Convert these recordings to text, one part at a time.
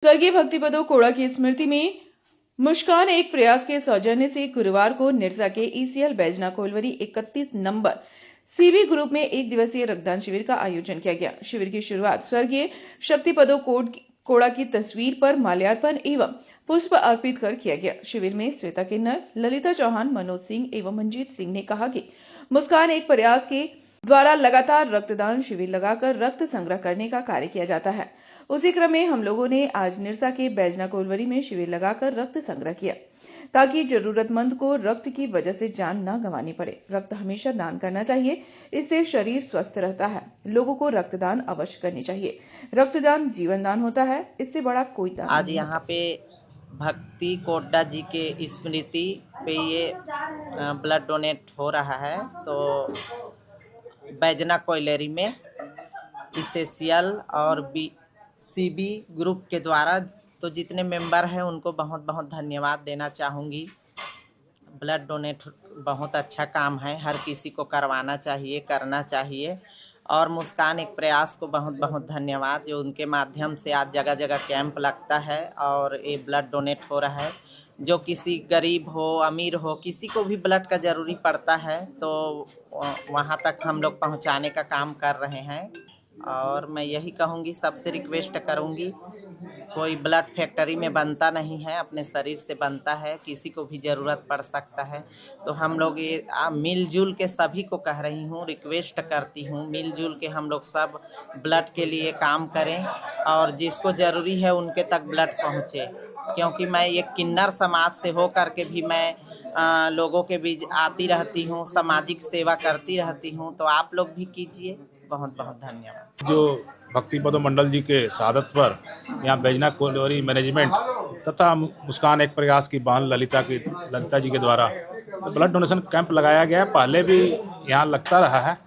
स्वर्गीय भक्तिपदो कोड़ा की स्मृति में मुस्कान एक प्रयास के सौजन्य से गुरुवार को निरसा के ईसीएल बैजना कोलवरी 31 नंबर सीबी ग्रुप में एक दिवसीय रक्तदान शिविर का आयोजन किया गया। शिविर की शुरुआत स्वर्गीय शक्तिपदो कोड़ा की तस्वीर पर माल्यार्पण एवं पुष्प अर्पित कर किया गया। शिविर में श्वेता किन्नर, ललिता चौहान, मनोज सिंह एवं मंजीत सिंह ने कहा कि मुस्कान एक प्रयास के द्वारा लगातार रक्तदान शिविर लगाकर रक्त संग्रह करने का कार्य किया जाता है। उसी क्रम में हम लोगों ने आज निरसा के बैजना कोलवरी में शिविर लगाकर रक्त संग्रह किया ताकि जरूरतमंद को रक्त की वजह से जान न गंवानी पड़े। रक्त हमेशा दान करना चाहिए, इससे शरीर स्वस्थ रहता है। लोगों को रक्तदान अवश्य करनी चाहिए। रक्तदान जीवन दान होता है, इससे बड़ा कोई दान आज यहाँ पे भक्ति कोड्डा जी के स्मृति पे ये ब्लड डोनेट हो रहा है। तो बैजना कोयलेरी में ईसीएल और सीबी ग्रुप के द्वारा तो जितने मेंबर हैं उनको बहुत बहुत धन्यवाद देना चाहूँगी। ब्लड डोनेट बहुत अच्छा काम है, हर किसी को करवाना चाहिए, करना चाहिए। और मुस्कान एक प्रयास को बहुत बहुत धन्यवाद, जो उनके माध्यम से आज जगह जगह कैंप लगता है और ये ब्लड डोनेट हो रहा है। जो किसी गरीब हो, अमीर हो, किसी को भी ब्लड का ज़रूरी पड़ता है तो वहाँ तक हम लोग पहुँचाने का काम कर रहे हैं। और मैं यही कहूँगी, सबसे रिक्वेस्ट करूँगी, कोई ब्लड फैक्ट्री में बनता नहीं है, अपने शरीर से बनता है, किसी को भी ज़रूरत पड़ सकता है। तो हम लोग ये मिलजुल के सभी को कह रही हूँ, रिक्वेस्ट करती हूँ, मिलजुल के हम लोग सब ब्लड के लिए काम करें और जिसको ज़रूरी है उनके तक ब्लड पहुँचे। क्योंकि मैं एक किन्नर समाज से हो कर के भी मैं लोगों के बीच आती रहती हूँ, सामाजिक सेवा करती रहती हूँ। तो आप लोग भी कीजिए। बहुत बहुत धन्यवाद। जो भक्तिपदो मंडल जी के शहादत पर यहाँ बैजना कोलवरी मैनेजमेंट तथा मुस्कान एक प्रयास की बहन ललिता जी के द्वारा तो ब्लड डोनेशन कैंप लगाया गया। पहले भी यहाँ लगता रहा है।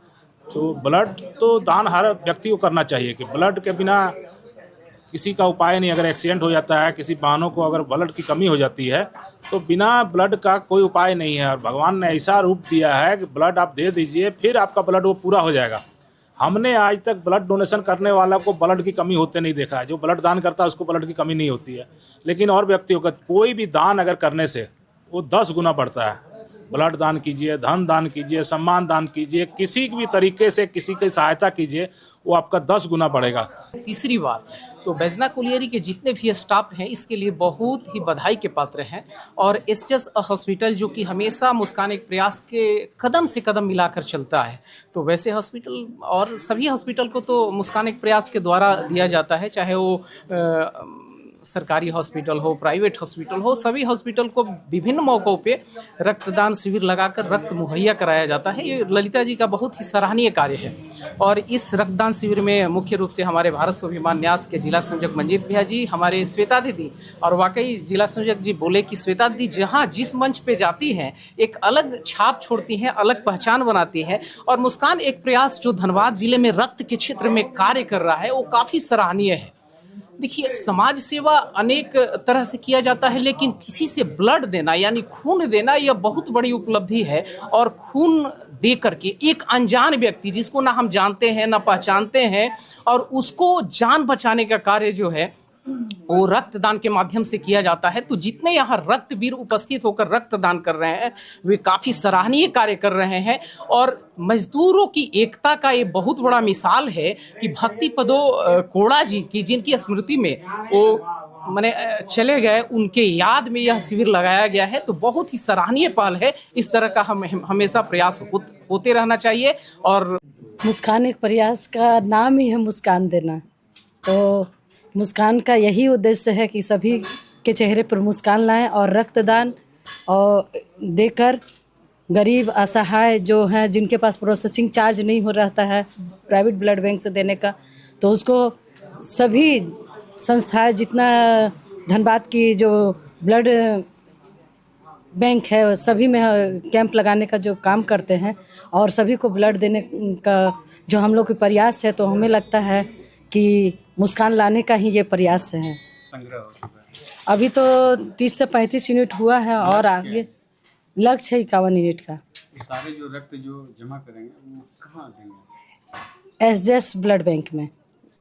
तो ब्लड तो दान हर व्यक्ति को करना चाहिए कि ब्लड के बिना किसी का उपाय नहीं। अगर एक्सीडेंट हो जाता है, किसी बहनों को अगर ब्लड की कमी हो जाती है तो बिना ब्लड का कोई उपाय नहीं है। और भगवान ने ऐसा रूप दिया है कि ब्लड आप दे दीजिए, फिर आपका ब्लड वो पूरा हो जाएगा। हमने आज तक ब्लड डोनेशन करने वाला को ब्लड की कमी होते नहीं देखा है। जो ब्लड दान करता है उसको ब्लड की कमी नहीं होती है। लेकिन और व्यक्तियों का कोई भी दान अगर करने से वो 10 गुना बढ़ता है। ब्लड दान कीजिए, धन दान कीजिए, सम्मान दान कीजिए, किसी भी तरीके से किसी की सहायता कीजिए, वो आपका 10 गुना बढ़ेगा। तीसरी बार तो बैजना कोलियरी के जितने भी स्टाफ हैं इसके लिए बहुत ही बधाई के पात्र हैं। और एसएस हॉस्पिटल जो कि हमेशा मुस्कान एक प्रयास के कदम से कदम मिलाकर चलता है, तो वैसे हॉस्पिटल और सभी हॉस्पिटल को तो मुस्कान एक प्रयास के द्वारा दिया जाता है, चाहे वो सरकारी हॉस्पिटल हो, प्राइवेट हॉस्पिटल हो, सभी हॉस्पिटल को विभिन्न मौक़ों पे रक्तदान शिविर लगाकर रक्त मुहैया कराया जाता है। ये ललिता जी का बहुत ही सराहनीय कार्य है। और इस रक्तदान शिविर में मुख्य रूप से हमारे भारत स्वाभिमान न्यास के जिला संयोजक मंजीत भैया जी, हमारे श्वेता दीदी, और वाकई जिला संयोजक जी बोले कि श्वेता दीदी जहाँ जिस मंच पे जाती हैं एक अलग छाप छोड़ती हैं, अलग पहचान बनाती है। और मुस्कान एक प्रयास जो धनबाद जिले में रक्त के क्षेत्र में कार्य कर रहा है वो काफ़ी सराहनीय है। देखिए, समाज सेवा अनेक तरह से किया जाता है, लेकिन किसी से ब्लड देना यानी खून देना यह बहुत बड़ी उपलब्धि है। और खून दे करके एक अनजान व्यक्ति जिसको ना हम जानते हैं ना पहचानते हैं, और उसको जान बचाने का कार्य जो है वो रक्तदान के माध्यम से किया जाता है। तो जितने यहाँ रक्तवीर उपस्थित होकर रक्तदान कर रहे हैं वे काफ़ी सराहनीय कार्य कर रहे हैं। और मजदूरों की एकता का ये बहुत बड़ा मिसाल है कि भक्तिपदो कोड़ा जी की जिनकी स्मृति में वो मैंने चले गए, उनके याद में यह शिविर लगाया गया है। तो बहुत ही सराहनीय पहल है। इस तरह का हमेशा प्रयास होते रहना चाहिए। और मुस्कान एक प्रयास का नाम ही है मुस्कान देना। तो मुस्कान का यही उद्देश्य है कि सभी के चेहरे पर मुस्कान लाएं और रक्तदान और देकर गरीब असहाय जो हैं, जिनके पास प्रोसेसिंग चार्ज नहीं हो रहता है प्राइवेट ब्लड बैंक से देने का, तो उसको सभी संस्थाएं जितना धनबाद की जो ब्लड बैंक है सभी में कैंप लगाने का जो काम करते हैं और सभी को ब्लड देने का जो हम लोग का प्रयास है, तो हमें लगता है कि मुस्कान लाने का ही ये प्रयास है। अभी तो 30 से 35 यूनिट हुआ है और आगे लक्ष्य है 51 यूनिट का। सारे जो रक्त जो जमा करेंगे वो कहाँ देंगे? एसएस ब्लड बैंक में।